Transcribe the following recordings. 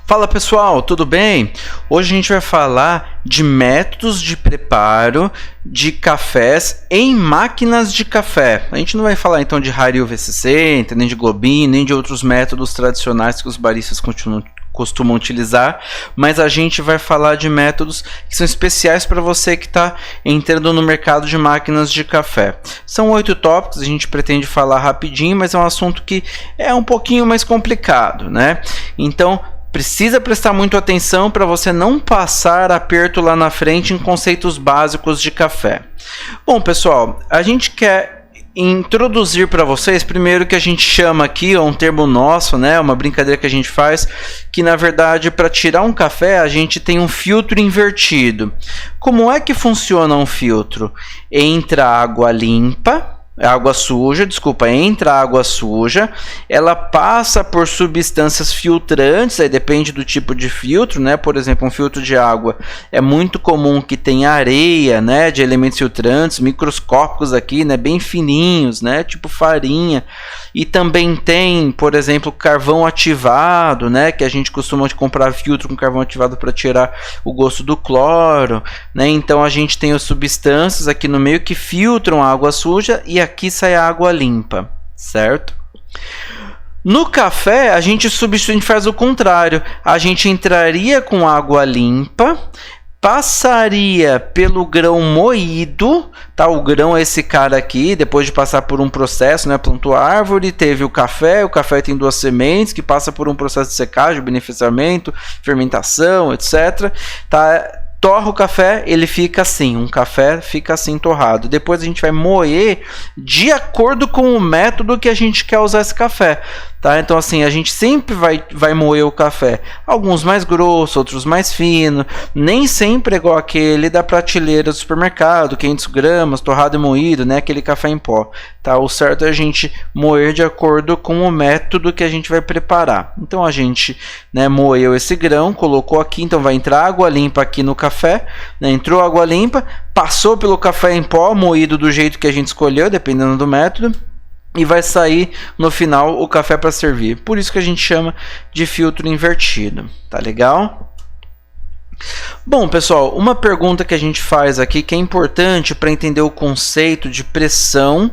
Fala pessoal, tudo bem? Hoje a gente vai falar de métodos de preparo de cafés em máquinas de café. A gente não vai falar então de Rari UV60, nem de Globinho, nem de outros métodos tradicionais que os baristas costumam utilizar, mas a gente vai falar de métodos que são especiais para você que está entrando no mercado de máquinas de café. São 8 tópicos, a gente pretende falar rapidinho, mas é um assunto que é um pouquinho mais complicado, né? Então, precisa prestar muito atenção para você não passar aperto lá na frente em conceitos básicos de café. Bom, pessoal, a gente quer introduzir para vocês, primeiro que a gente chama aqui, um termo nosso, né, uma brincadeira que a gente faz, que na verdade para tirar um café a gente tem um filtro invertido. Como é que funciona um filtro? Entra água limpa, entra água suja, ela passa por substâncias filtrantes, aí depende do tipo de filtro, né? Por exemplo, um filtro de água é muito comum que tenha areia, né, de elementos filtrantes microscópicos aqui, né, bem fininhos, né, tipo farinha. E também tem, por exemplo, carvão ativado, né, que a gente costuma comprar filtro com carvão ativado para tirar o gosto do cloro, né? Então a gente tem as substâncias aqui no meio que filtram a água suja e aqui sai a água limpa, certo? No café a gente faz o contrário, a gente entraria com água limpa, passaria pelo grão moído, tá? O grão é esse cara aqui, depois de passar por um processo, né? Plantou a árvore, teve o café tem 2 sementes que passa por um processo de secagem, beneficiamento, fermentação, etc. Tá? Torra o café, ele fica assim, um café fica assim torrado. Depois a gente vai moer de acordo com o método que a gente quer usar esse café, tá? Então assim, a gente sempre vai moer o café, alguns mais grossos, outros mais finos, nem sempre é igual aquele da prateleira do supermercado, 500 gramas, torrado e moído, né? Aquele café em pó, tá? O certo é a gente moer de acordo com o método que a gente vai preparar. Então a gente, né, moeu esse grão, colocou aqui, então vai entrar água limpa aqui no café, né? Entrou água limpa, passou pelo café em pó, moído do jeito que a gente escolheu, dependendo do método, e vai sair no final o café para servir. Por isso que a gente chama de filtro invertido, tá legal? Bom, pessoal, uma pergunta que a gente faz aqui que é importante para entender o conceito de pressão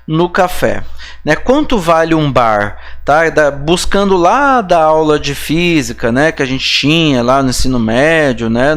no café, né? Quanto vale um bar? Tá? Buscando lá da aula de física, né, que a gente tinha lá no ensino médio, né,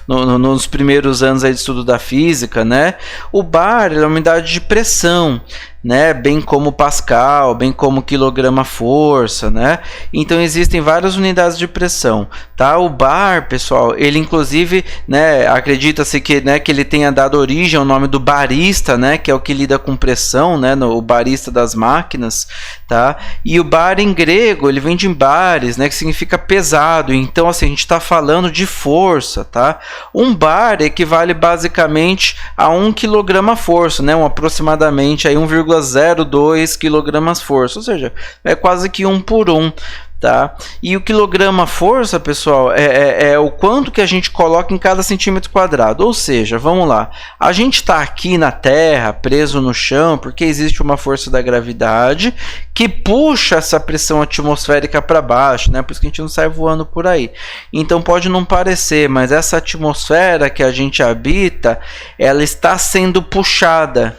nos primeiros anos aí de estudo da física, né? O bar é uma unidade de pressão, né, bem como Pascal, bem como quilograma-força, né? Então existem várias unidades de pressão, tá? O bar, pessoal, ele inclusive, né, acredita-se que, né, que ele tenha dado origem ao nome do barista, né, que é o que lida com pressão, né, o barista das máquinas, tá? E o bar em grego, ele vem de bares, né, que significa pesado. Então assim, a gente está falando de força, tá? Um bar equivale basicamente a 1 kg-força, né, aproximadamente aí 1,02 kg-força, ou seja, é quase que 1 por 1. Tá? E o quilograma-força, pessoal, é o quanto que a gente coloca em cada centímetro quadrado. Ou seja, vamos lá, a gente está aqui na Terra, preso no chão, porque existe uma força da gravidade que puxa essa pressão atmosférica para baixo, né? Por isso que a gente não sai voando por aí. Então pode não parecer, mas essa atmosfera que a gente habita, ela está sendo puxada,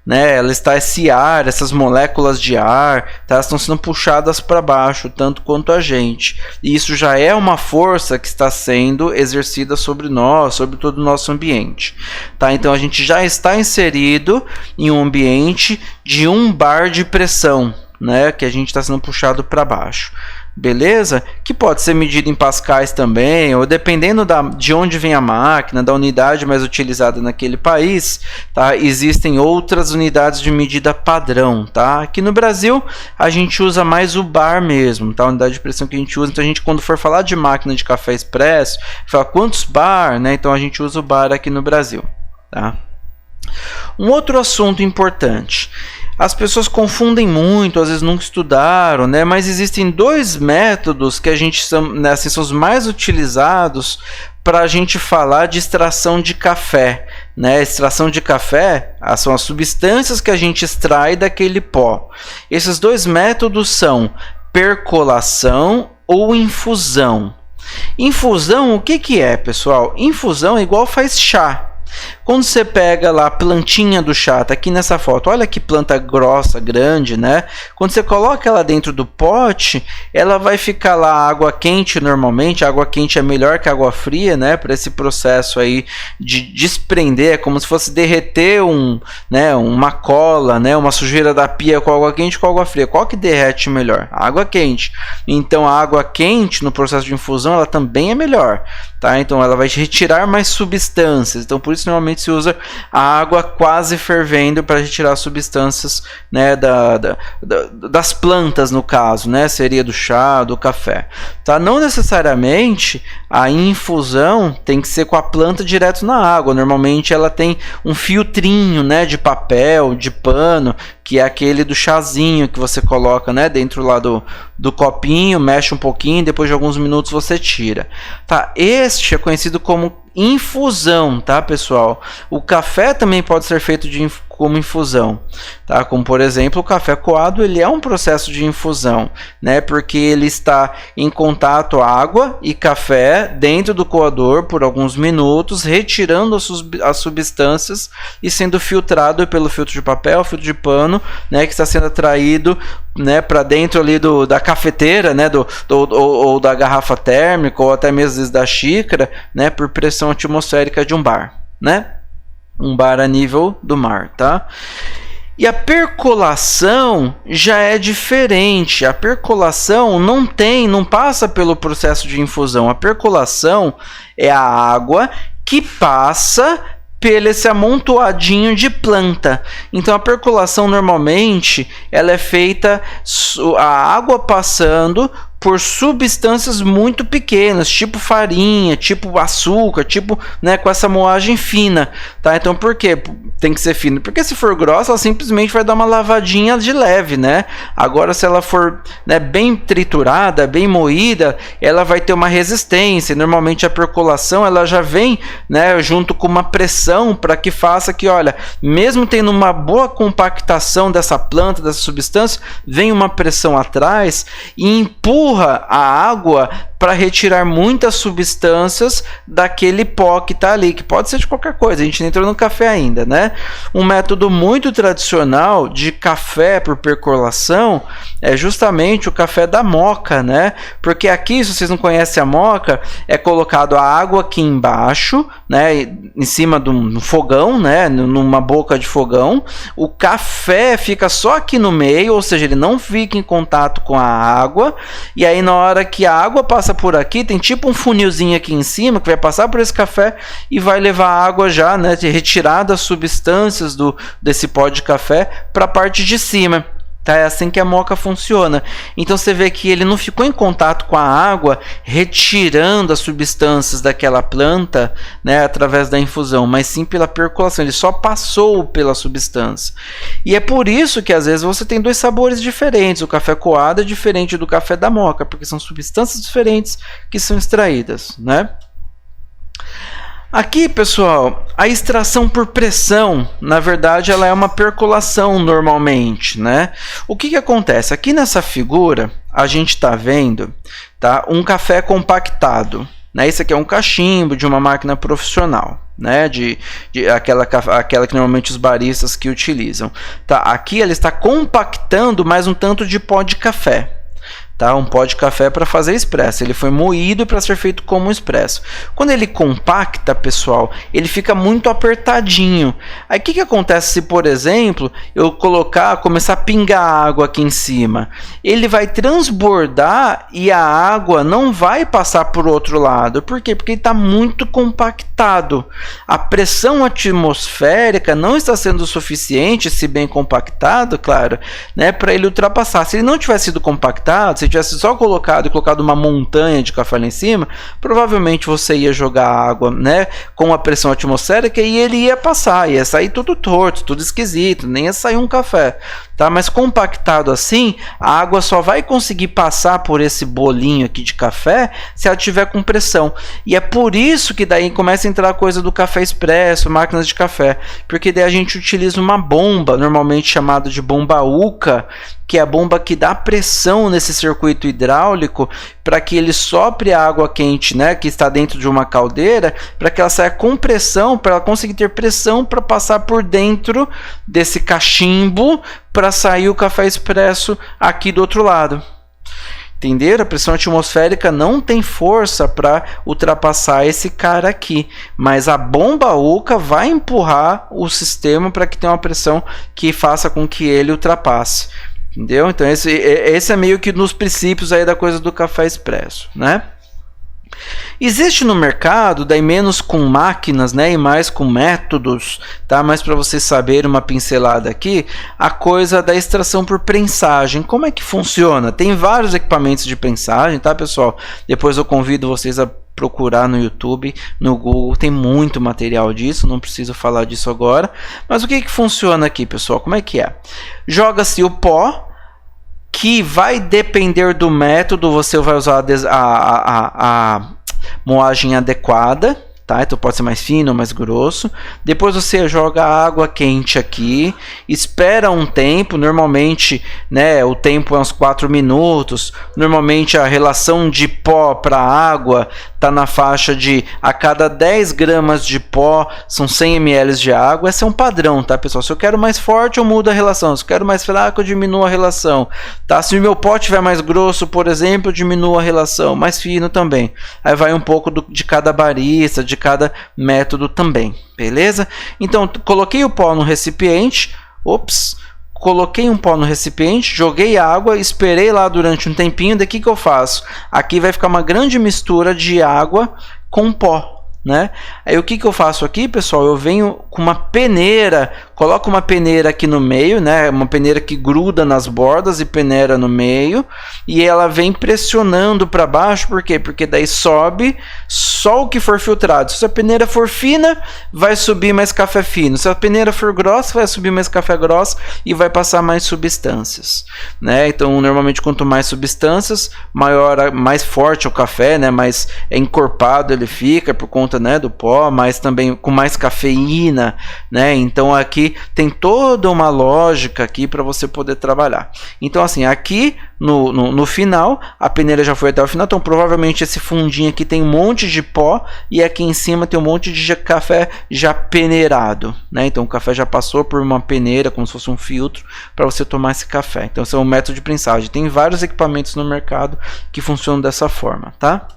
né? Ela está, esse ar, essas moléculas de ar, tá? Estão sendo puxadas para baixo, tanto quanto a gente. E isso já é uma força que está sendo exercida sobre nós, sobre todo o nosso ambiente, tá? Então a gente já está inserido em um ambiente de um bar de pressão, né? Que a gente está sendo puxado para baixo. Beleza? Que pode ser medido em pascais também, ou dependendo de onde vem a máquina, da unidade mais utilizada naquele país, tá? Existem outras unidades de medida padrão, tá? Aqui no Brasil a gente usa mais o bar mesmo, tá? A unidade de pressão que a gente usa. Então a gente, quando for falar de máquina de café expresso, fala quantos bar, né? Então a gente usa o bar aqui no Brasil, tá? Um outro assunto importante. As pessoas confundem muito, às vezes nunca estudaram, né? Mas existem 2 métodos que a gente né, assim, são os mais utilizados para a gente falar de extração de café, né? Extração de café são as substâncias que a gente extrai daquele pó. Esses 2 métodos são percolação ou infusão. Infusão, o que que é, pessoal? Infusão é igual faz chá. Quando você pega lá a plantinha do chá, tá aqui nessa foto, olha que planta grossa, grande, né? Quando você coloca ela dentro do pote, ela vai ficar lá água quente normalmente, a água quente é melhor que a água fria, né? Para esse processo aí de desprender, é como se fosse derreter uma cola, né? Uma sujeira da pia com água quente com água fria. Qual que derrete melhor? A água quente. Então a água quente no processo de infusão, ela também é melhor, tá? Então ela vai retirar mais substâncias. Então por isso normalmente se usa a água quase fervendo para retirar substâncias, né, das plantas, no caso, né, seria do chá, do café, tá? Não necessariamente a infusão tem que ser com a planta direto na água. Normalmente ela tem um filtrinho, né, de papel, de pano, que é aquele do chazinho que você coloca, né, dentro lá do copinho, mexe um pouquinho, depois de alguns minutos você tira, tá? Este é conhecido como infusão, tá, pessoal? O café também pode ser feito como infusão, tá? Como por exemplo o café coado, ele é um processo de infusão, né? Porque ele está em contato água e café dentro do coador por alguns minutos, retirando as substâncias e sendo filtrado pelo filtro de papel, filtro de pano, né? Que está sendo atraído, né, para dentro ali da cafeteira, né, ou da garrafa térmica, ou até mesmo da xícara, né, por pressão atmosférica de um bar, né? Um bar a nível do mar, tá? E a percolação já é diferente. A percolação não passa pelo processo de infusão. A percolação é a água que passa pelo esse amontoadinho de planta. Então a percolação normalmente ela é feita a água passando por substâncias muito pequenas, tipo farinha, tipo açúcar, tipo, né, com essa moagem fina, tá? Então por que tem que ser fina? Porque se for grossa, ela simplesmente vai dar uma lavadinha de leve, né? Agora se ela for, né, bem triturada, bem moída, ela vai ter uma resistência. Normalmente a percolação ela já vem, né, junto com uma pressão para que faça que, olha, mesmo tendo uma boa compactação dessa planta, dessa substância, vem uma pressão atrás e empurra a água para retirar muitas substâncias daquele pó que está ali, que pode ser de qualquer coisa, a gente não entrou no café ainda, né? Um método muito tradicional de café por percolação é justamente o café da moca, né? Porque aqui, se vocês não conhecem a moca, é colocado a água aqui embaixo, né, em cima de um fogão, né, numa boca de fogão, o café fica só aqui no meio, ou seja, ele não fica em contato com a água, e aí na hora que a água passa por aqui, tem tipo um funilzinho aqui em cima que vai passar por esse café e vai levar a água já, né, retirada as substâncias desse pó de café para a parte de cima. Tá? É assim que a moca funciona. Então você vê que ele não ficou em contato com a água, retirando as substâncias daquela planta, né, através da infusão, mas sim pela percolação. Ele só passou pela substância. E é por isso que às vezes você tem dois sabores diferentes. O café coado é diferente do café da moca, porque são substâncias diferentes que são extraídas, né? Aqui, pessoal, a extração por pressão, na verdade, ela é uma percolação normalmente, né? O que acontece? Aqui nessa figura, a gente está vendo, tá, um café compactado, né? Isso aqui é um cachimbo de uma máquina profissional, né? Aquela que normalmente os baristas que utilizam. Tá? Aqui ela está compactando mais um tanto de pó de café. Tá? Um pó de café para fazer expresso. Ele foi moído para ser feito como expresso. Quando ele compacta, pessoal, ele fica muito apertadinho. Aí o que acontece se, por exemplo, eu começar a pingar água aqui em cima? Ele vai transbordar e a água não vai passar por outro lado. Por quê? Porque ele está muito compactado. A pressão atmosférica não está sendo suficiente, se bem compactado, claro, né, para ele ultrapassar. Se ele não tivesse sido compactado, se tivesse só colocado uma montanha de café lá em cima, provavelmente você ia jogar água, né, com a pressão atmosférica e ele ia passar, ia sair tudo torto, tudo esquisito, nem ia sair um café. tá? Mas compactado assim, a água só vai conseguir passar por esse bolinho aqui de café se ela tiver com pressão. E é por isso que daí começa a entrar a coisa do café expresso, máquinas de café, porque daí a gente utiliza uma bomba, normalmente chamada de bomba UCA, que é a bomba que dá pressão nesse circuito hidráulico para que ele sopre a água quente, né, que está dentro de uma caldeira, para que ela saia com pressão, para ela conseguir ter pressão para passar por dentro desse cachimbo para sair o café expresso aqui do outro lado. Entenderam? A pressão atmosférica não tem força para ultrapassar esse cara aqui, mas a bomba UCA vai empurrar o sistema para que tenha uma pressão que faça com que ele ultrapasse. Entendeu? Então esse é meio que nos princípios aí da coisa do café expresso, né? Existe no mercado, daí menos com máquinas, né, e mais com métodos, tá? Mas para vocês saberem uma pincelada aqui, a coisa da extração por prensagem. Como é que funciona? Tem vários equipamentos de prensagem, tá, pessoal? Depois eu convido vocês a procurar no YouTube, no Google, tem muito material disso, não preciso falar disso agora. Mas o que funciona aqui, pessoal? Como é que é? Joga-se o pó, que vai depender do método, você vai usar a moagem adequada, tá? Então pode ser mais fino ou mais grosso. Depois você joga água quente aqui, espera um tempo, normalmente, né, o tempo é uns 4 minutos. Normalmente a relação de pó para água está na faixa de a cada 10 gramas de pó são 100 ml de água. Esse é um padrão, tá, pessoal? Se eu quero mais forte, eu mudo a relação. Se eu quero mais fraco, eu diminuo a relação, tá? Se o meu pó estiver mais grosso, por exemplo, eu diminuo a relação, mais fino também. Aí vai um pouco de cada barista, de cada método também, beleza? Então, coloquei o pó no recipiente, coloquei um pó no recipiente, joguei água, esperei lá durante um tempinho, daqui que eu faço? Aqui vai ficar uma grande mistura de água com pó, né? Aí o que eu faço aqui, pessoal? Eu venho com uma peneira, coloco uma peneira aqui no meio, né? Uma peneira que gruda nas bordas e peneira no meio, e ela vem pressionando para baixo. Por quê? Porque daí sobe só o que for filtrado. Se a peneira for fina, vai subir mais café fino. Se a peneira for grossa, vai subir mais café grosso e vai passar mais substâncias, né? Então, normalmente, quanto mais substâncias, mais forte o café, né? Mais encorpado ele fica por conta, né, do pó, mas também com mais cafeína, né? Então aqui tem toda uma lógica aqui para você poder trabalhar. Então assim, aqui no final, a peneira já foi até o final, então provavelmente esse fundinho aqui tem um monte de pó e aqui em cima tem um monte de café já peneirado, né? Então o café já passou por uma peneira, como se fosse um filtro, para você tomar esse café. Então esse é um método de prensagem. Tem vários equipamentos no mercado que funcionam dessa forma, tá?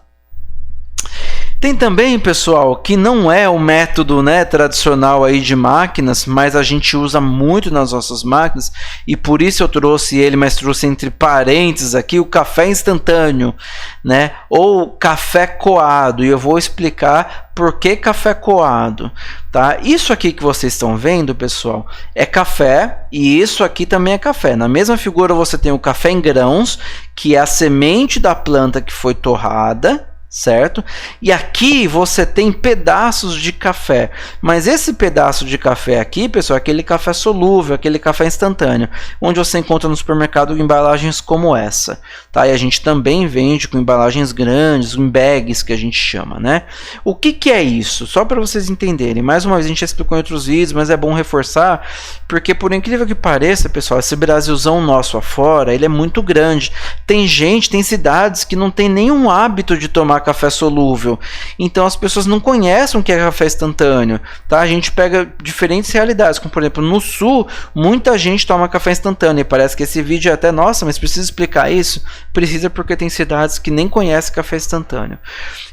Tem também, pessoal, que não é o método, né, tradicional aí de máquinas, mas a gente usa muito nas nossas máquinas, e por isso eu trouxe ele, mas trouxe entre parênteses aqui o café instantâneo, né, ou café coado, e eu vou explicar por que café coado, tá? Isso aqui que vocês estão vendo, pessoal, é café, e isso aqui também é café. Na mesma figura você tem o café em grãos, que é a semente da planta que foi torrada, certo? E aqui você tem pedaços de café, mas esse pedaço de café aqui, pessoal, é aquele café solúvel, aquele café instantâneo, onde você encontra no supermercado embalagens como essa, tá? E a gente também vende com embalagens grandes, em bags que a gente chama, né? O que é isso? Só para vocês entenderem, mais uma vez a gente já explicou em outros vídeos, mas é bom reforçar, porque por incrível que pareça, pessoal, esse Brasilzão nosso afora, ele é muito grande. Tem cidades que não tem nenhum hábito de tomar café solúvel, então as pessoas não conhecem o que é café instantâneo, tá? A gente pega diferentes realidades, como por exemplo no sul, muita gente toma café instantâneo, e parece que esse vídeo é até, nossa, mas precisa explicar isso? Precisa, porque tem cidades que nem conhecem café instantâneo.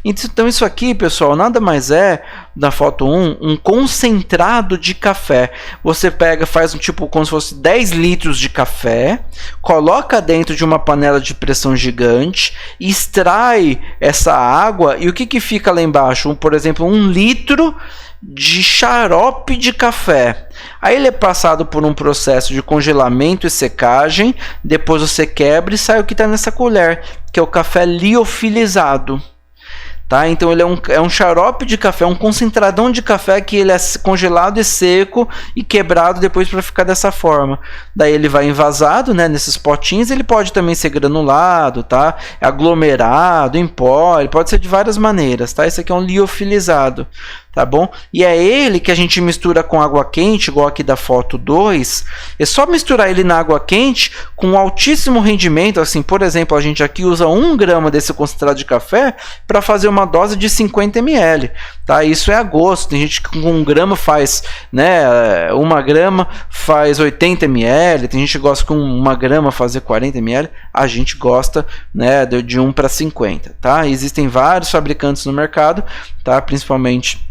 Então isso aqui, pessoal, nada mais é, na foto 1, um concentrado de café. Você pega, faz um tipo como se fosse 10 litros de café, coloca dentro de uma panela de pressão gigante, extrai essa água, e o que fica lá embaixo? Por exemplo, 1 litro de xarope de café. Aí ele é passado por um processo de congelamento e secagem, depois você quebra e sai o que está nessa colher, que é o café liofilizado. tá? Então ele é um xarope de café, um concentradão de café que ele é congelado e seco e quebrado depois para ficar dessa forma. Daí ele vai envasado, né, nesses potinhos. Ele pode também ser granulado, tá? Aglomerado, em pó, ele pode ser de várias maneiras, tá? Esse aqui é um liofilizado, tá bom? E é ele que a gente mistura com água quente, igual aqui da foto 2. É só misturar ele na água quente com altíssimo rendimento. Assim, por exemplo, a gente aqui usa 1 grama desse concentrado de café para fazer uma dose de 50 ml, tá? Isso é a gosto. Tem gente que com 1 grama faz, né, 1 grama faz 80 ml, tem gente que gosta com 1 grama fazer 40 ml, a gente gosta, né, de 1 para 50, tá? Existem vários fabricantes no mercado, tá? Principalmente,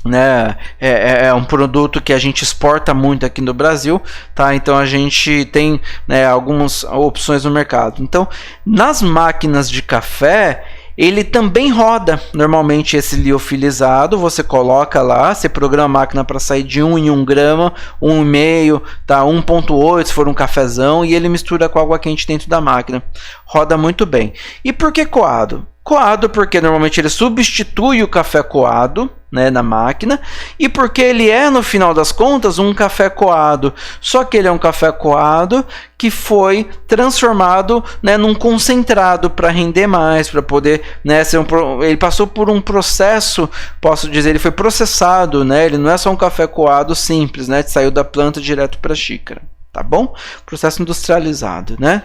né, é um produto que a gente exporta muito aqui no Brasil, tá? Então a gente tem, né, algumas opções no mercado. Então, nas máquinas de café, ele também roda normalmente esse liofilizado. Você coloca lá, você programa a máquina para sair de 1 em 1 grama, 1,5, tá? 1,8 se for um cafezão, e ele mistura com água quente dentro da máquina. Roda muito bem. E por que coado? Coado porque normalmente ele substitui o café coado, né, na máquina, e porque ele é, no final das contas, um café coado. Só que ele é um café coado que foi transformado, né, num concentrado para render mais, para poder, né, ser ele passou por um processo, posso dizer, ele foi processado, né, ele não é só um café coado simples, né, que saiu da planta direto para a xícara, tá bom? Processo industrializado, né?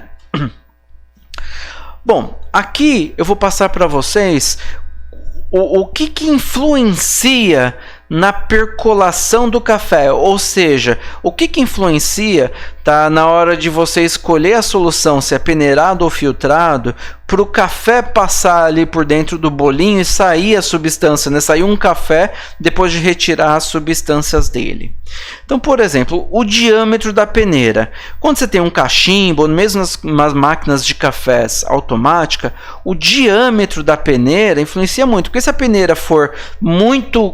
Bom, aqui eu vou passar para vocês o que influencia na percolação do café, ou seja, o que influencia, tá, na hora de você escolher a solução, se é peneirado ou filtrado, para o café passar ali por dentro do bolinho e sair a substância, né? Sair um café depois de retirar as substâncias dele. Então, por exemplo, o diâmetro da peneira. Quando você tem um cachimbo, ou mesmo nas máquinas de cafés automática, o diâmetro da peneira influencia muito, porque se a peneira for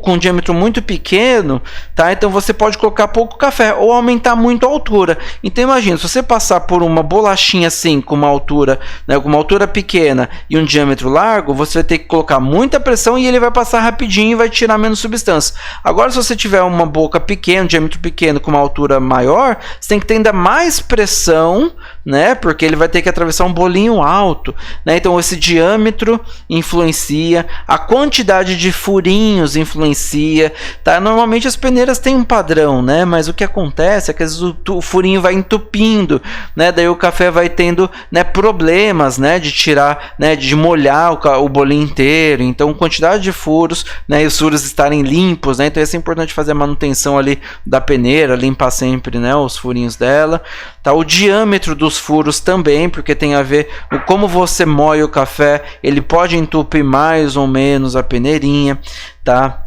com um diâmetro muito pequeno, tá? Então você pode colocar pouco café ou aumentar muito a altura. Então imagina, se você passar por uma bolachinha assim, com uma altura, né, com uma altura pequena e um diâmetro largo, você vai ter que colocar muita pressão e ele vai passar rapidinho e vai tirar menos substância. Agora, se você tiver uma boca pequena, um diâmetro pequeno com uma altura maior, você tem que ter ainda mais pressão, né, porque ele vai ter que atravessar um bolinho alto, né? Então esse diâmetro influencia, a quantidade de furinhos influencia, tá? Normalmente as peneiras têm um padrão, né? Mas o que acontece é que às vezes o furinho vai entupindo, né? Daí o café vai tendo, né, problemas, né, de tirar, né, de molhar o bolinho inteiro. Então quantidade de furos, né, e os furos estarem limpos, né? Então isso é importante fazer a manutenção ali da peneira, limpar sempre, né, os furinhos dela, tá? O diâmetro dos furos também, porque tem a ver com como você moe o café, ele pode entupir mais ou menos a peneirinha, tá?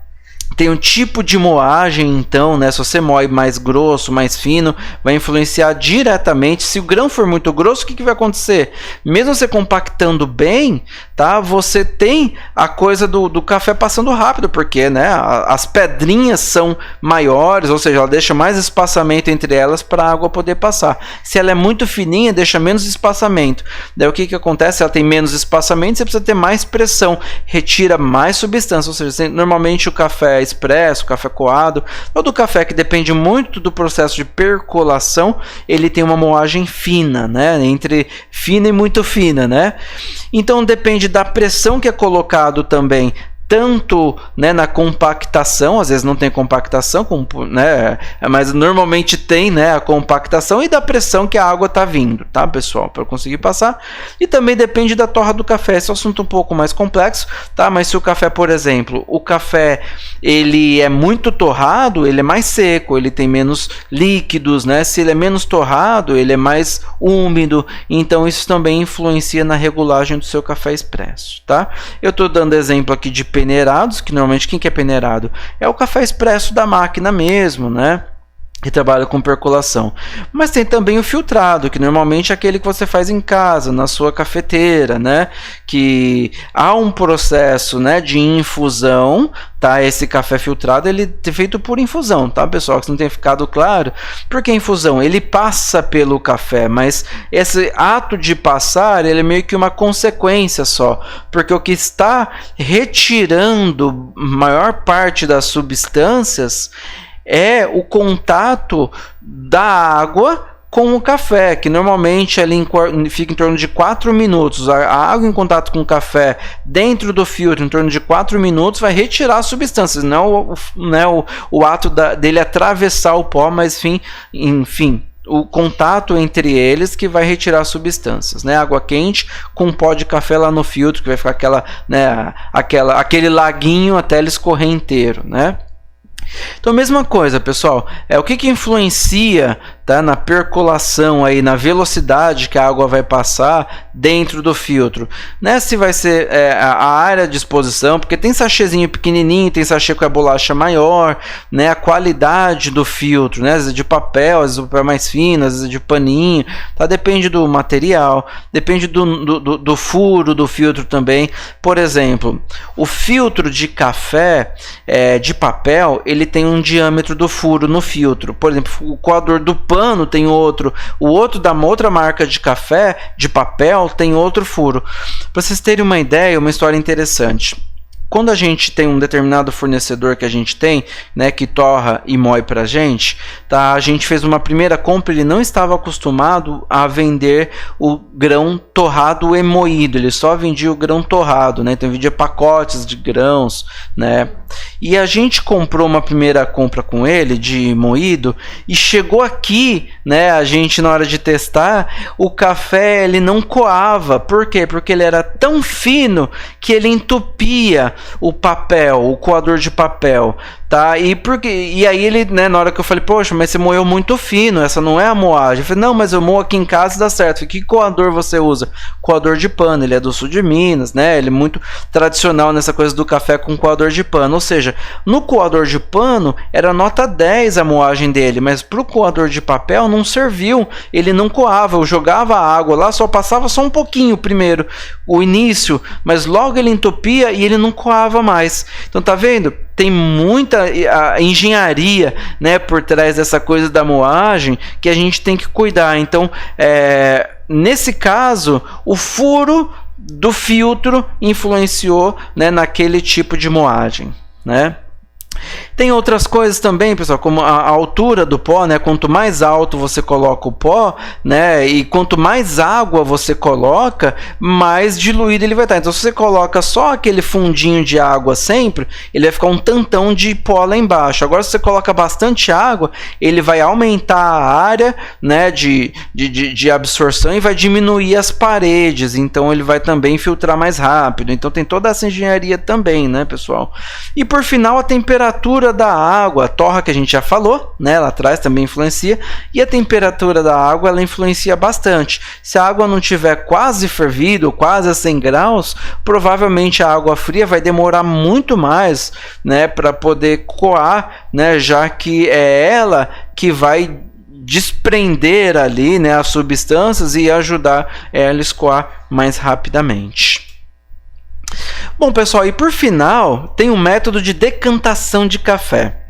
Tem um tipo de moagem, então, né? Se você moe mais grosso, mais fino, vai influenciar diretamente. Se o grão for muito grosso, o que vai acontecer? Mesmo você compactando bem, tá? Você tem a coisa do café passando rápido, porque, né, as pedrinhas são maiores, ou seja, ela deixa mais espaçamento entre elas para a água poder passar. Se ela é muito fininha, deixa menos espaçamento. Daí o que acontece? Ela tem menos espaçamento, você precisa ter mais pressão, retira mais substância, ou seja, normalmente o café expresso, café coado, ou do café que depende muito do processo de percolação, ele tem uma moagem fina, né? Entre fina e muito fina, né? Então depende da pressão que é colocado também, tanto, né, na compactação, às vezes não tem compactação, né, mas normalmente tem, né, a compactação, e da pressão que a água está vindo, tá, pessoal, para conseguir passar. E também depende da torra do café. Esse é um assunto um pouco mais complexo, tá? Mas se o café, por exemplo, o café ele é muito torrado, ele é mais seco, ele tem menos líquidos, né? Se ele é menos torrado, ele é mais úmido. Então isso também influencia na regulagem do seu café expresso, tá? Eu estou dando exemplo aqui de peneirados, que normalmente quem que é peneirado? É o café expresso da máquina mesmo, né? que trabalha com percolação. Mas tem também o filtrado, que normalmente é aquele que você faz em casa, na sua cafeteira, né? Que há um processo, né, de infusão, tá? Esse café filtrado, ele é feito por infusão, tá, pessoal? Que não tem ficado claro. Por que infusão? Ele passa pelo café, mas esse ato de passar, ele é meio que uma consequência só, porque o que está retirando maior parte das substâncias é o contato da água com o café, que normalmente ali fica em torno de 4 minutos. A água em contato com o café dentro do filtro, em torno de 4 minutos, vai retirar as substâncias, não o ato dele atravessar o pó, mas enfim, o contato entre eles que vai retirar as substâncias, né? Água quente com pó de café lá no filtro, que vai ficar aquele laguinho até ele escorrer inteiro, né? Então, mesma coisa, pessoal, o que influencia, tá, na percolação, aí, na velocidade que a água vai passar dentro do filtro, né? Se vai ser a área de exposição, porque tem sachêzinho pequenininho, tem sachê com a bolacha maior, né? A qualidade do filtro, né? Às vezes de papel, às vezes o papel mais fino, às vezes de paninho, tá? Depende do material, depende do furo do filtro também. Por exemplo, o filtro de café de papel, ele tem um diâmetro do furo no filtro. Por exemplo, o coador do pano tem outro, o outro da outra marca de café, de papel, tem outro furo. Para vocês terem uma ideia, uma história interessante. Quando a gente tem um determinado fornecedor que a gente tem, né, que torra e moe para a gente, tá? A gente fez uma primeira compra, ele não estava acostumado a vender o grão torrado e moído, ele só vendia o grão torrado, né? Então vendia pacotes de grãos, né? E a gente comprou uma primeira compra com ele de moído e chegou aqui, né? A gente na hora de testar, o café ele não coava. Por quê? Porque ele era tão fino que ele entupia o papel, o coador de papel, tá? E aí ele, né, na hora que eu falei, poxa, mas você moeu muito fino, essa não é a moagem. Eu falei, não, mas eu moo aqui em casa e dá certo. Eu falei, que coador você usa? Coador de pano, ele é do sul de Minas, né? Ele é muito tradicional nessa coisa do café com coador de pano. Ou seja, no coador de pano era nota 10 a moagem dele, mas pro coador de papel não serviu, ele não coava. Eu jogava a água lá, só passava só um pouquinho primeiro, o início, mas logo ele entupia e ele não coava mais. Então tá vendo? Tem muita engenharia, né, por trás dessa coisa da moagem que a gente tem que cuidar. Então, nesse caso, o furo do filtro influenciou, né, naquele tipo de moagem, né? Tem outras coisas também, pessoal, como a altura do pó, né? Quanto mais alto você coloca o pó, né? E quanto mais água você coloca, mais diluído ele vai estar. Então, se você coloca só aquele fundinho de água sempre, ele vai ficar um tantão de pó lá embaixo. Agora, se você coloca bastante água, ele vai aumentar a área, né, de absorção e vai diminuir as paredes. Então, ele vai também filtrar mais rápido. Então, tem toda essa engenharia também, né, pessoal? E, por final, a temperatura da água, a torra que a gente já falou, né, lá atrás também influencia, e a temperatura da água ela influencia bastante. Se a água não tiver quase fervida, ou quase a 100 graus, provavelmente a água fria vai demorar muito mais, né, para poder coar, né, já que é ela que vai desprender ali, né, as substâncias e ajudar ela a escoar mais rapidamente. Bom, pessoal, e por final, tem um método de decantação de café.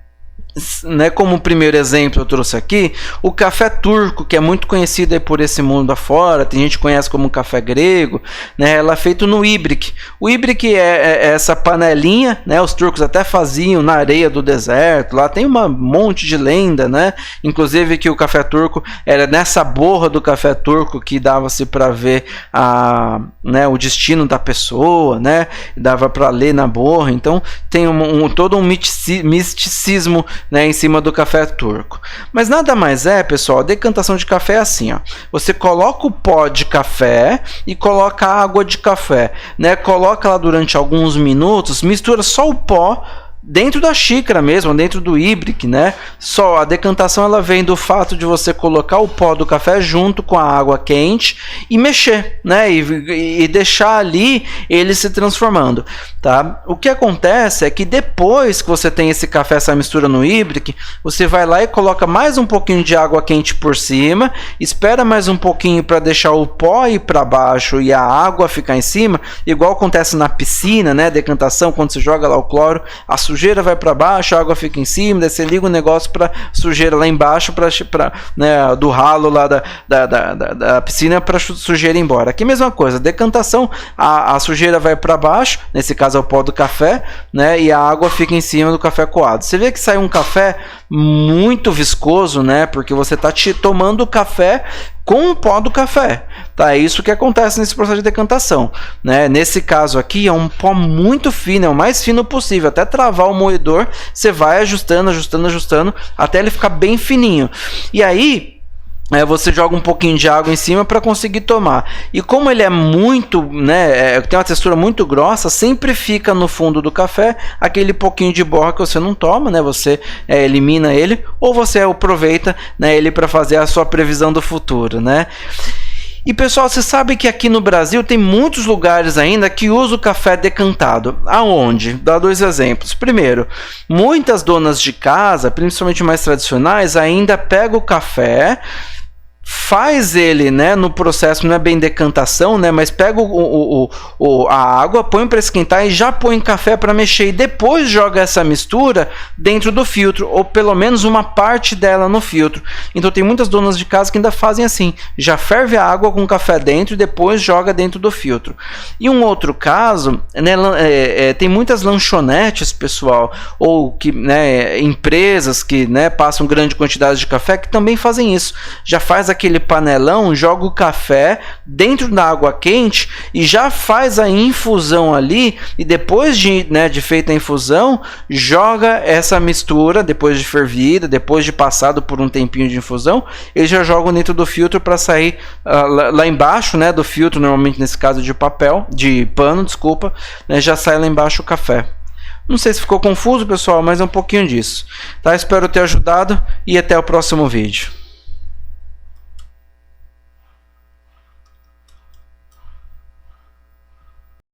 Né, como primeiro exemplo eu trouxe aqui o café turco, que é muito conhecido aí por esse mundo afora, tem gente que conhece como café grego, né, ela é feito no ibrick. O ibrick é essa panelinha, né, os turcos até faziam na areia do deserto, lá tem um monte de lenda, né, inclusive que o café turco era nessa borra do café turco que dava-se para ver né, o destino da pessoa, né, dava para ler na borra. Então tem todo um misticismo, né, em cima do café turco. Mas nada mais é, pessoal, a decantação de café é assim, ó. Você coloca o pó de café e coloca a água de café, né? Coloca lá durante alguns minutos, mistura só o pó dentro da xícara mesmo, dentro do Ibrick, né? Só a decantação ela vem do fato de você colocar o pó do café junto com a água quente e mexer, né? E deixar ali ele se transformando, tá? O que acontece é que depois que você tem esse café, essa mistura no Ibrick, você vai lá e coloca mais um pouquinho de água quente por cima, espera mais um pouquinho para deixar o pó ir para baixo e a água ficar em cima, igual acontece na piscina, né? Decantação, quando você joga lá o cloro, a sujeira vai para baixo, a água fica em cima, daí você liga o negócio para sujeira lá embaixo, para né, do ralo lá da piscina para sujeira ir embora. Aqui mesma coisa, decantação, a sujeira vai para baixo, nesse caso é o pó do café, né, e a água fica em cima do café coado. Você vê que sai um café muito viscoso, né, porque você está tomando o café com o pó do café, tá? É isso que acontece nesse processo de decantação, né? Nesse caso aqui é um pó muito fino, é o mais fino possível, até travar o moedor, você vai ajustando, até ele ficar bem fininho. E aí você joga um pouquinho de água em cima para conseguir tomar. E como ele é muito, né, tem uma textura muito grossa, sempre fica no fundo do café aquele pouquinho de borra que você não toma, né? Você elimina ele ou você aproveita, né, ele para fazer a sua previsão do futuro, né? E pessoal, você sabe que aqui no Brasil tem muitos lugares ainda que usam o café decantado. Aonde? Dá dois exemplos. Primeiro, muitas donas de casa, principalmente mais tradicionais, ainda pegam o café, faz ele, né, no processo, não é bem decantação, né, mas pega a água, põe para esquentar e já põe café para mexer e depois joga essa mistura dentro do filtro, ou pelo menos uma parte dela no filtro. Então tem muitas donas de casa que ainda fazem assim, já ferve a água com café dentro e depois joga dentro do filtro. E um outro caso, né, tem muitas lanchonetes, pessoal, ou que, né, empresas que, né, passam grande quantidade de café que também fazem isso, já faz aquele panelão, joga o café dentro da água quente e já faz a infusão ali, e depois de feita a infusão, joga essa mistura, depois de fervida, depois de passado por um tempinho de infusão, eles já jogam dentro do filtro para sair lá embaixo, né, do filtro, normalmente nesse caso de pano, desculpa, né, já sai lá embaixo o café. Não sei se ficou confuso, pessoal, mas é um pouquinho disso, tá? Espero ter ajudado e até o próximo vídeo.